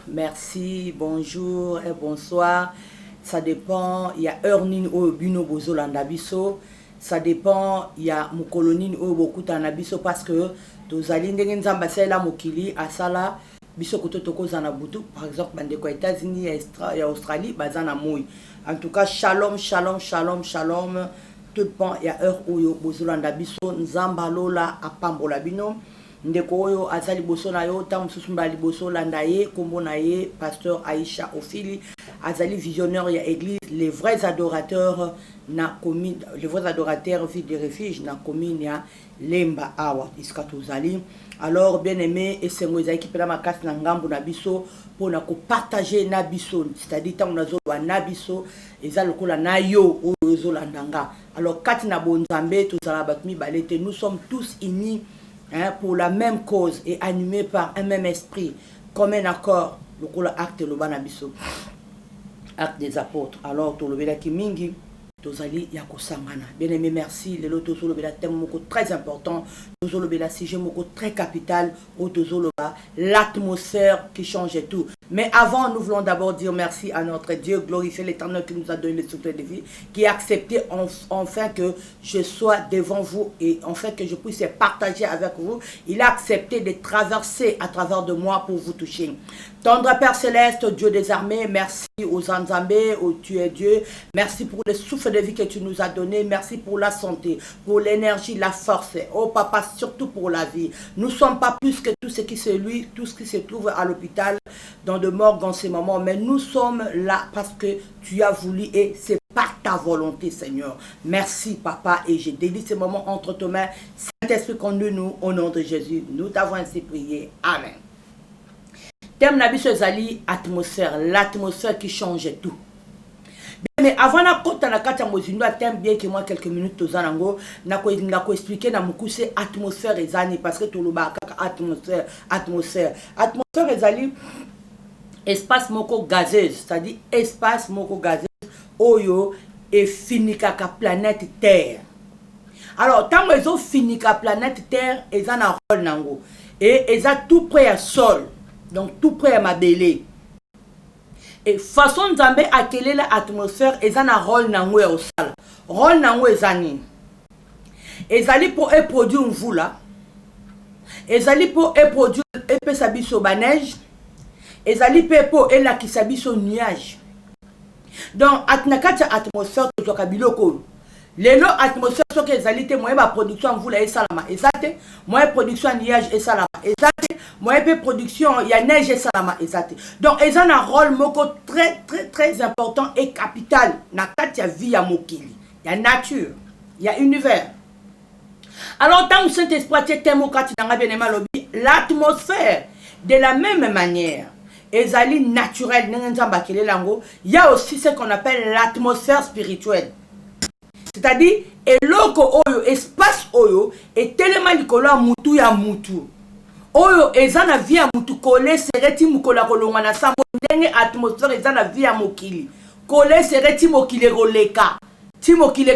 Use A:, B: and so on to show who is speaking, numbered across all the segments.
A: merci, bonjour et bonsoir. Ça dépend, il y a Ernin ou Bino Bozo Landabiso. Ça dépend, il y a Mukolonin ou beaucoup Tanabiso parce que tous alindengin Zambasela Mokili, Asala, Biso Kotoko Zanabutu, par exemple, aux États-Unis et Australie, Bazana Moui. En tout cas, shalom, shalom, shalom, shalom. Tout dépend, il y a heure où Bozo Landabiso, Nzambalola, Apambola Bino. Ndeko oyo azali boso na yo tam susumba liboso landaye kombo na ye pasteur Aïcha Ofili azali visionnaire ya église les vrais adorateurs na commune les vrais adorateurs vie de refuge na commune ya Lemba awa iskatozali. Alors bien aimé et c'est moi qui pela makasi na ngambo na biso pour na ko partager na biso c'est-à-dire tant na zo na biso eza lokola na yo oyo zo landanga. Alors kati na bonzambe tozala batmi balete nous sommes tous unis pour la même cause et animé par un même esprit, comme un accord, le acte le banabiso, acte des apôtres. Alors, tout le bela kimingi, tozali yako sangana. Bien aimé, merci. Le loto le bela thème moko très important, tozo le bela sujet moko très capital, au tozo le bas, l'atmosphère qui change tout. Mais avant, nous voulons d'abord dire merci à notre Dieu, glorifier l'Éternel qui nous a donné le souffle de vie, qui a accepté enfin que je sois devant vous et enfin que je puisse partager avec vous. Il a accepté de traverser à travers de moi pour vous toucher. Tendre Père Céleste, Dieu des armées, merci aux Anzambé, au Tu es Dieu. Merci pour le souffle de vie que tu nous as donné. Merci pour la santé, pour l'énergie, la force. Oh Papa, surtout pour la vie. Nous ne sommes pas plus que tout ce qui se trouve à l'hôpital, dans de morgue en ce moment, mais nous sommes là parce que tu as voulu et c'est par ta volonté, Seigneur. Merci, Papa, et je dédie ce moment entre tes mains. Saint-Esprit, conduis-nous au nom de Jésus. Nous t'avons ainsi prié. Amen. Thème Nabiso Zali, atmosphère, l'atmosphère qui change tout. Mais avant na kota na kata mozindo thème bien que moi quelques minutes tozanango na ko expliquer na mukuse atmosphère ezani parce que tout le bas atmosphère ezali espace moko gazeuse, c'est-à-dire espace moko gazeuse oyo et finika ka planète Terre. Alors tant que ils finika planète Terre ezana rôle nango et eza tout près à sol. Donc tout près à ma belé. Et façon Nzambe akele la atmosphère ezana rôle nango ya osala. Rôle nango ezani. Ezali pour produire une voula. Ezali pour produire epesa biso ba neige. Ezali pour elakisa biso nuage. Donc atnakati atmosphère tozoka biloko. Lelo atmosphère soki ezali te moyen ba production en voula esalama. Ezate moyen production en nuage esalama. Ezate moyen pe production ya neige esalama ezate. Donc ezan un rôle moko très important et capital na kati ya vie ya mokili. Ya nature, ya univers. Alors tant que Saint-Esprit est temo kati na bien aimé lobi l'atmosphère de la même manière ezali naturel n'enzamba kele lango, il y a aussi ce qu'on appelle l'atmosphère spirituelle. C'est-à-dire eloko oyo espace oyo est tellement likolo mutu ya mutu. Oyo ezana via mutu kole sereti mukola kolonga na sambo ndenge atmosphère ezana via mokili. Kole sereti mokili roleka. Ti mokili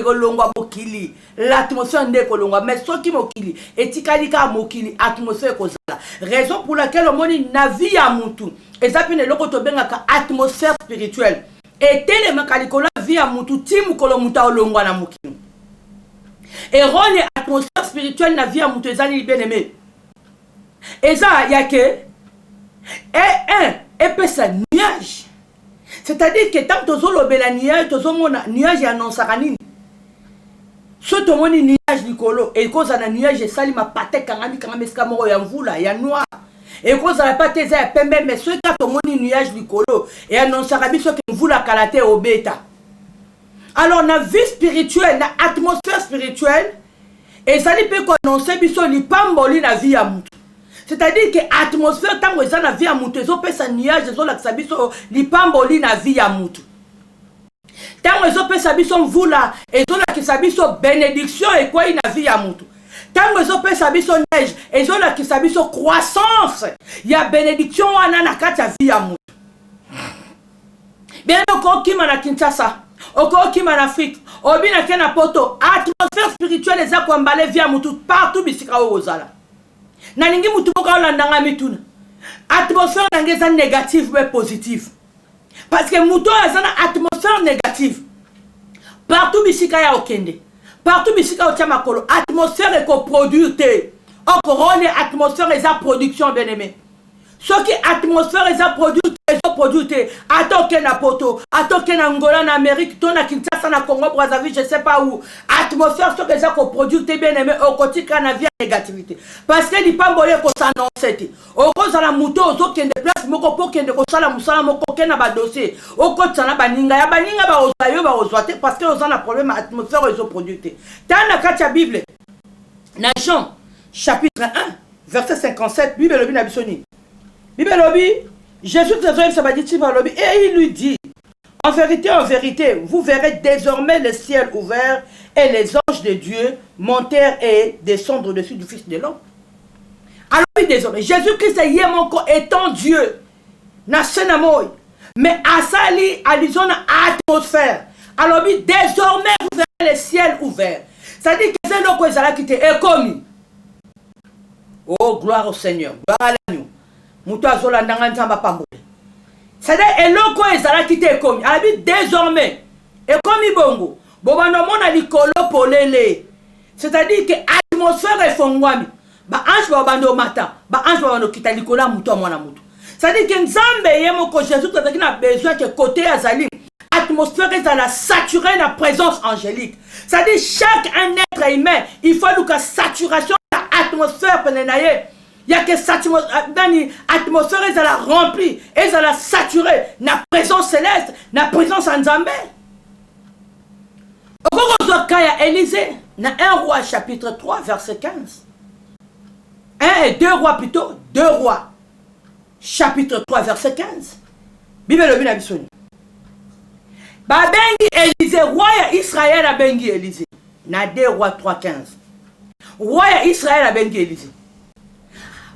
A: rolongwa mokili. L'atmosphère ndeko kolongwa mais soki mokili etikalika mokili atmosphère kozala. Raison pour laquelle on moni na via mutu. Ezapine loko to bengaka atmosphère spirituelle. Et tellement kalikola via mutu ti mukolo muta olongwa na mokili. Et rôle atmosphère spirituelle na via mutu ezali bien aimé. Et ça, il y a que et pesa nuage. C'est-à-dire que tant que tu as un nuage annonce à nini. Si tu as un nuage nicolo et cause un nuage sali ma pate kangami kangami skamoro ya mvula ya noir. Et cause la pate za pembe mais si tu as un nuage nicolo et annonce à biso que mvula kalate au bêta. Alors na vie spirituelle, na atmosphère spirituelle et ça li peut annoncer biso li pamboli na vie ya mutu. C'est-à-dire que l'atmosphère, tant que la vie à moutou, ils ont fait un nuage, ils ont fait pamboli na vie à moutou. Tant que ils ont fait voula, ils ont fait bénédiction et quoi na vie à moutou. Tant que ils ont fait neige, ils ont fait croissance. Il y a bénédiction na kati vie à moutou. Bien encore qui na Kinshasa, encore qui en Afrique, au bien na poto, atmosphère spirituelle les a combalé vie à moutou partout bisika ozala. Naningi mutu boka landanga mituna. atmosphère est négative ou positive. Parce que mouton a une atmosphère négative. Partout bisika ya okende. Partout bisika o makolo. Atmosphère est coproduite. Okorone atmosphère est sa production bien aimé. Ce qui atmosphère est sa produite. Atoke na poto, atoke na Angola, na Amérique, ton na Kinshasa, na Congo, Brazzaville, je sais pas où. Atmosphère ce que ça coproduite bien aimé au quotidien na vie négativité. Parce que ni pas boye ko s'annoncer. Au cause la mouton au kende place moko po kende ko sala musala moko kena ba dossier. Au cause na baninga ya baninga ba ozayo ba ozwate parce que on a problème atmosphère et produite. Dans la katia Bible. Na Jean chapitre 1 verset 57 Bible lobi na bisoni. Bible lobi Jésus et il lui dit, en vérité, vous verrez désormais le ciel ouvert et les anges de Dieu monter et descendre au-dessus du Fils de l'homme. Alors désormais, Jésus-Christ étant Dieu, mais à Sali, à l'ison atmosphère. Alors désormais, vous verrez le ciel ouvert. Ça dit que c'est le qui était commis. Oh, gloire au Seigneur, gloire à l'agneau. C'est-à-dire eloko ezala qui te komi abi désormais et komi bongo bobano mona likolo polele c'est-à-dire que atmosphère efongwami ba ange ba bando mata ba ange ba bando kita likolo muto mwana muto c'est-à-dire que nzambe yemoko Jésus qui a besoin que côté azali atmosphère ezala saturée la présence angélique c'est-à-dire chaque un être humain il faut que saturation atmosphère penenaye. Il y a que l'atmosphère est à la remplie, est à la saturée, la présence céleste, la présence en Zambé. Au cours de Élysée, dans 1 roi chapitre 3 verset 15. 1 et 2 rois plutôt, 2 rois chapitre 3 verset 15. Bible le bina bisoni. Babengi Élysée, roi Israël a bengi Élysée. Na 2 rois 3 15. Roi Israël a bengi Élysée.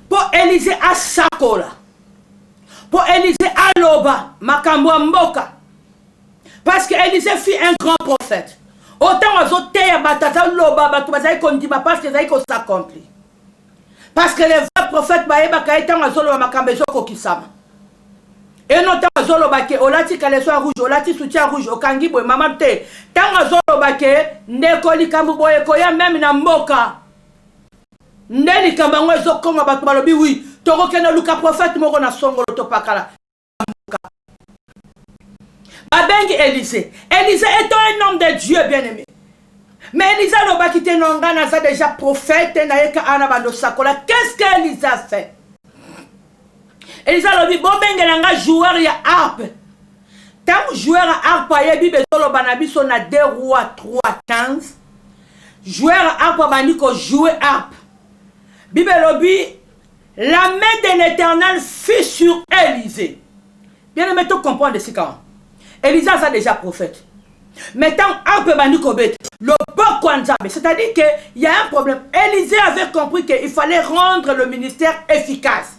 A: Pour Élysée à Sakola. Pour Élysée à Loba, Makambo Mboka. Parce que Élysée fut un grand prophète. Autant aux autres terres, Batata Loba, Batubazaï Kondiba, parce que ça s'accomplit. Parce que les vrais prophètes, Baïba, étant à Zolo, Makambezo Kokisama. Et notamment à Zolo Bake, Olati Kalesoa Rouge, Olati Soutien Rouge, Okangibo, Mamate. Tant à Zolo Bake, Nekoli Kambubo, Koya, même Namboka. Ndeli kambango ezokonga bato balobi oui tokokena luka prophète moko na songolo topakala babengi Élysée étant un homme de Dieu bien aimé mais Élysée loba qui te nonga naza déjà prophète na yeka ana bando sakola qu'est-ce qu'Élysée a fait Élysée lobi bobengela nga joueur ya harpe tant joueur à harpe yebi bezolo banabiso na 2 rois 3 15 joueur à harpe bani ko jouer harpe Bible lobi, la main de l'Éternel fut sur Élysée. Bien aimé, tu comprends de ce cas. Élysée a déjà prophète. Maintenant, un peu manikobet, le Bokwanzambe, c'est-à-dire qu'il y a un problème. Élysée avait compris qu'il fallait rendre le ministère efficace.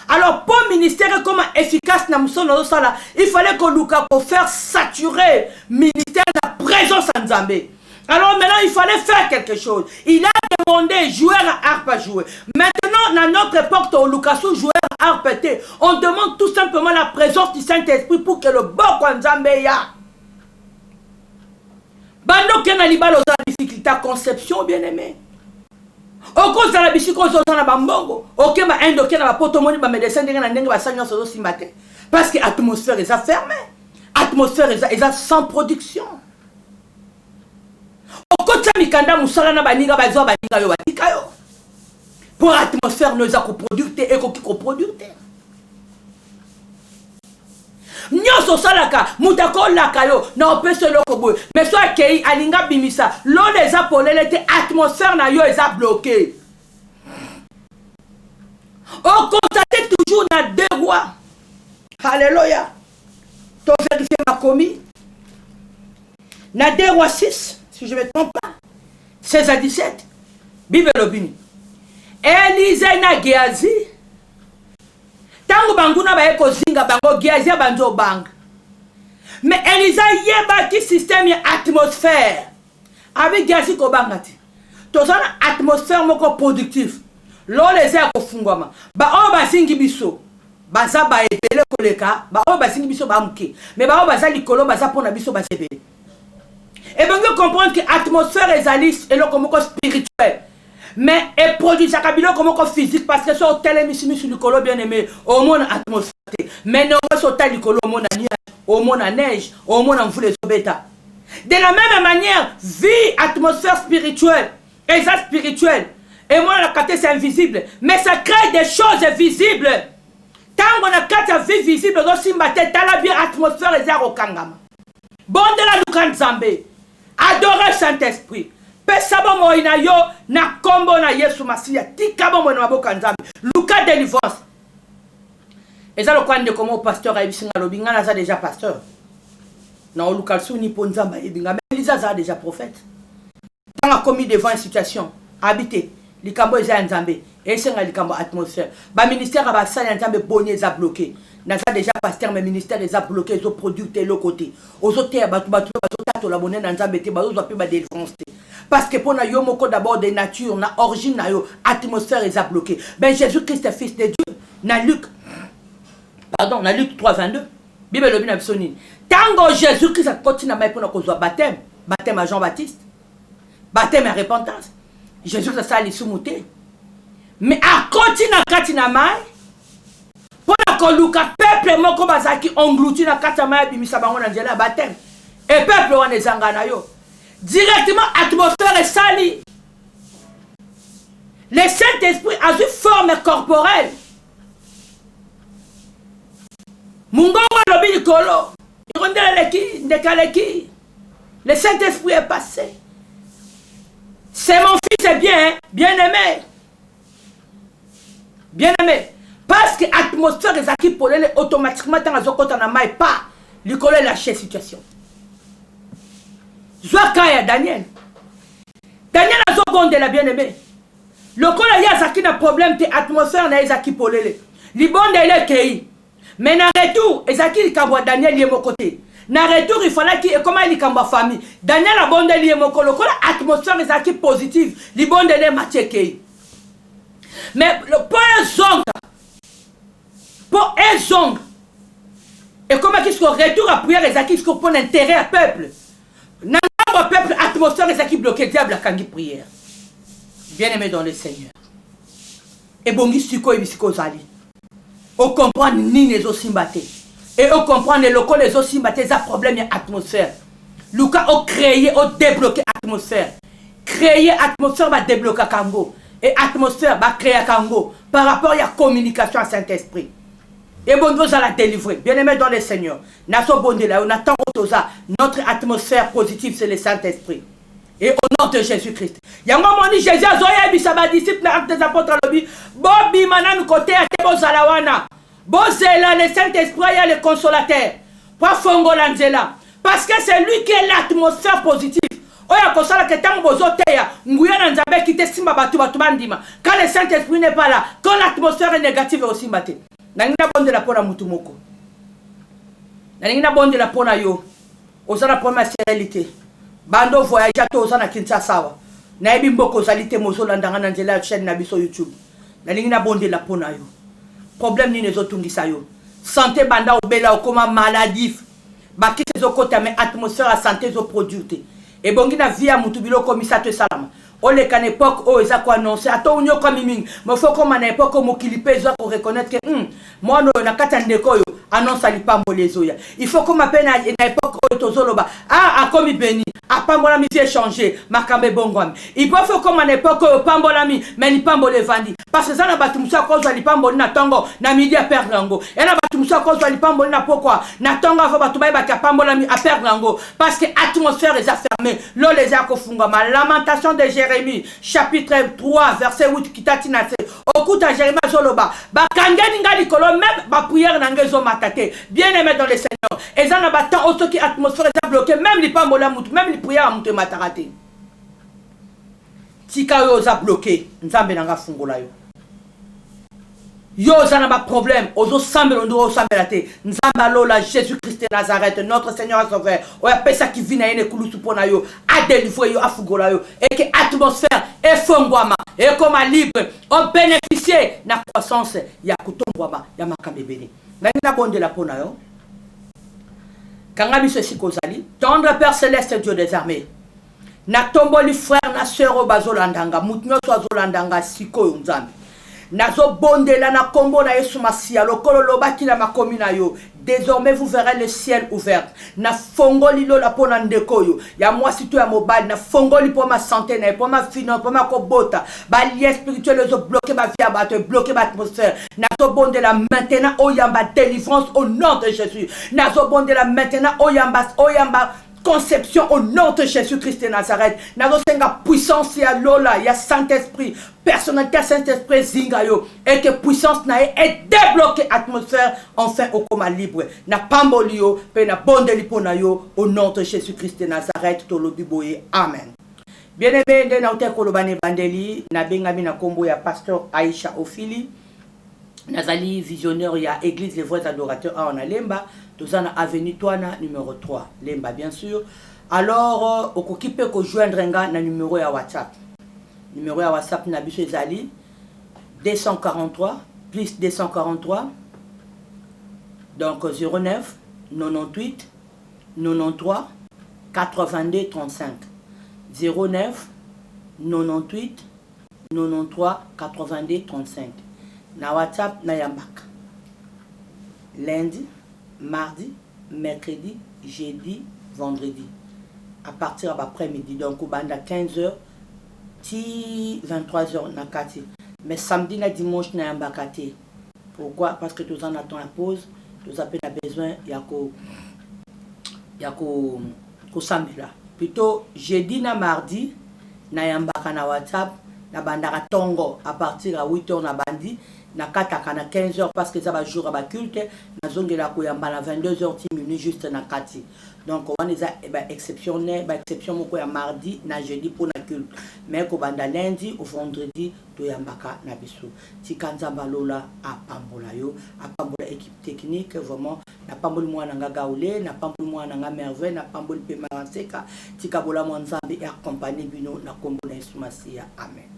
A: Alors, pour le ministère comment efficace, il fallait qu'on nous faire saturer le ministère de la présence en Zambé. Alors maintenant, il fallait faire quelque chose. Il a demandé joueur à harpe à jouer. Maintenant, dans notre époque, au Lukasu, joueur à harpe, on demande tout simplement la présence du Saint-Esprit pour que le bon Kwanzambe ya. Bando Kenaliba dans la difficulté à conception, bien aimé. Au cause de la bichico, on a bambongo. Ok, ma endoké na potomoni, ma médecin, n'a n'engue ba sanyo so simate. Parce que l'atmosphère est fermée. L'atmosphère est sans production. Pour l'atmosphère, nous avons produit et coproduire. Nous sommes mutako lakayo, na peut se lokobo. Mais soit kei alinga bimisa, l'eau les a polé, l'atmosphère na yo les a bloqué. On constate toujours na 2 rois. Alléluia. Tu vérifies ma commis. Na 2 rois 6. Si je ne me trompe pas, 16 à 17, Bible Lobini. Élysée na Géazi. Tango banguna ba eko zinga bango Géazi banjo bang. Mais Élysée yeba ki système ya atmosphère. Avec Géazi ko bangati. Tozana atmosphère moko productif. Lo les a ko fungwama. Ba o ba zingi biso. baza ba etele koleka ba o basingi biso ba muke mais ba o baza likolo baza pona biso ba sebele. Et bien vous comprendre que l'atmosphère est aliste et le comme spirituel. Mais et produit ça kabilo comme physique parce que sur tel émission sur le colo bien aimé au monde atmosphère. Mais non sur tel colo au monde au monde à neige au monde en foule bêta. De la même manière, vie atmosphère spirituelle et ça spirituel. Et moi la carte c'est invisible, mais ça crée des choses visibles. Tant on a carte vie visible dans simbate la bien atmosphère et ça au kangama. Bon de la lukan zambé. Adorer Saint-Esprit. Pesabo mo ina yo na kombo na Yesu Masiya. Tikabo mo na maboka nzambe. Luka délivrance. Et ça le coin de comment pasteur a ibisinga lobinga na za déjà pasteur. Na luka suni po nzamba ibinga mais Elisa za déjà prophète. Quand a commis devant une situation habité likambo eza nzambe et senga likambo atmosphère. Ba ministère ba sa nzambe bonye za bloqué. N'a déjà pasteur mais ministère les a bloqué aux produits de l'autre côté aux autres la bonne dans nzambe te bazo pe ba défense parce que pour na yo moko d'abord de nature na origine na yo atmosphère les a bloqué. Ben Jésus Christ est fils de Dieu na Luc 3:22 Bible le bina bisoni tango Jésus Christ a continué à pour na kozwa baptême à Jean-Baptiste baptême à repentance Jésus Christ a lisumuté mais a continué à katina mai pour que Luka peuple moko bazaki englouti na katama bimisa bango na nzela baptême et peuple wana ezanga na yo directement atmosphère sali le Saint-Esprit a une forme corporelle mungo lobi likolo irondela leki ndekaleki le Saint-Esprit est passé c'est mon fils est bien aimé parce que l'atmosphère des acquis pour les automatiquement dans la zone n'a pas lui coller la situation. Zoakaya Daniel a zone de la bien-aimée. Le col a yaki na problème de atmosphère na ezaki pour les libonde ele kei. Mais na retour ezaki likabwa Daniel yemo côté. Na retour il fallait qu'il comment il likamba famille. Daniel a bonde yemo ko le col atmosphère ezaki positive libonde ele matie kei. Mais le point zonga pour un zong et comment qu'est-ce qu'on retourne à prière les acquis qu'on prend intérêt à peuple n'a pas peuple atmosphère les acquis bloqués diable à kangi prière bien aimé dans le Seigneur et bongi siko et bisiko zali on comprend ni les osimbate et on comprend les locaux les osimbate ça problème et atmosphère Lucas a créé a débloqué atmosphère créer atmosphère va débloquer Kango et atmosphère va créer Kango par rapport à la communication à Saint-Esprit. Et bon Dieu à la délivrer. Bien aimé dans le Seigneur. On attend notre atmosphère positive, c'est le Saint-Esprit. Et au nom de Jésus-Christ. Il y a un moment où Jésus a dit à ses disciples, des apôtres, Bobi manan côté à Tebozalawana. Bozela, le Saint-Esprit, il y a le consolateur. Pas Fongolanzela. Parce que c'est lui qui est l'atmosphère positive. Oya kosala que tant bozoteya nguya na nzambe kite simba batu bandima quand le Saint-Esprit n'est pas là quand l'atmosphère est négative aussi mbate nangina bonde la pona mutu moko nangina bonde la pona yo osana pona réalité bando voyage to osana Kinshasa wa na ebi mboko zalité mozolanda na nzela chaîne na biso YouTube nangina bonde la pona yo problème ni nezotungisa yo santé banda obela okoma maladif bakite zokota mais atmosphère à santé zo produite et bon na via mutubilo komisa te salama o le kan époque o eza ko annoncer ato unyo comme ming mais faut comme na époque mo kilipe zo ko reconnaître que moi no na kata ndeko yo annonce ali pambo lezoya il faut comme appelle na époque o tozoloba a komi beni a pambo la mi échanger makambe bongwami il faut faire comme na époque o pambo la mi mais ni pambo le vandi parce que ça na batu musa ko zo ali pambo na tongo na midi a perdre lango et na batu musa ko zo ali pambo na pourquoi na tongo va batu ba ka pambo la mi a perdre lango parce que atmosphère est fermée lo les a ko funga ma lamentation de Jérémie chapitre 3 verset 8 kitatina se okuta Jérémie zoloba ba kangeni ngali kolo même ba prière na ngezo matate bien aimé dans le Seigneur et ça na ba temps auto qui atmosphère est bloqué même les pambo la mutu même les prières mutu matarate tika yo za bloqué nzambe nanga fungola yo Yo zana ba problème ozo sambelo ndo sambela te nzamba lola Jésus Christ de Nazareth notre Seigneur et Sauveur o ya pesa ki vina yene kulusu pona yo a délivrer yo a fugola yo et que atmosphère et fongwama et comme libre on bénéficier na croissance ya kutombwama ya makambe beni ngani na bonde la pona yo kanga biso sikozali tendre Père céleste Dieu des armées na tomboli frère na sœur bazolandanga mutnyo zolandanga sikoyo nzambe nazo bondela na kombo na Yesu Masia lokolo lobaki na makomi na yo désormais vous verrez le ciel ouvert na fongoli lo la pona ndeko yo ya moi sito ya mobile na fongoli pour ma santé na pour ma finance pour ma kobota ba lien spirituel zo bloquer ma vie abato bloquer ma atmosphère nazo bondela maintenant oyamba délivrance au nom de Jésus nazo bondela maintenant oyamba conception au nom de Jésus-Christ de Nazareth. Nazo senga puissance ya lola, ya Saint-Esprit, personnalité Saint-Esprit zingayo et que puissance na est débloquée atmosphère enfin au coma libre. Na pambolio pe na bondeli pona yo au nom de Jésus-Christ de Nazareth tolobi boye. Amen. Bien-aimé de na uté kolobane bandeli na bengami na kombo ya pasteur Aïcha Ofili. Nazali visionnaire ya église les vrais adorateurs à Onalemba. Tozana avenue Toana numéro 3 Lemba bien sûr. Alors okokipe ko joindre nga na numéro ya WhatsApp. Numéro ya WhatsApp na biso ezali 243 plus 243 donc 09 98 93 82 35 09 98 93 82 35 na WhatsApp na yambaka lundi, mardi, mercredi, jeudi, vendredi. À partir de l'après-midi, donc au banda 15h, 23h na kati. Mais samedi na dimanche na yambakati. Pourquoi? Parce que tous en attendent la pause, tous appels a besoin yako samela. Plutôt jeudi na mardi na yambaka na WhatsApp na banda tongo à partir de 8h na bandi. Na kataka na 15h parce que ça va jour à culte na zongela ko yamba na 22h 10 minutes juste na kati. Donc on est exceptionnel exception moko ya mardi na jeudi pour na culte mais ko banda lundi au vendredi to yambaka na biso tikanza balola a pambola yo a pambola équipe technique vraiment na pamboli mwana nga gaule na pamboli mwana nga merveille na pamboli pe maranseka tikabola mwanzambe et accompagner bino na kombo na Yesu Masia. Amen.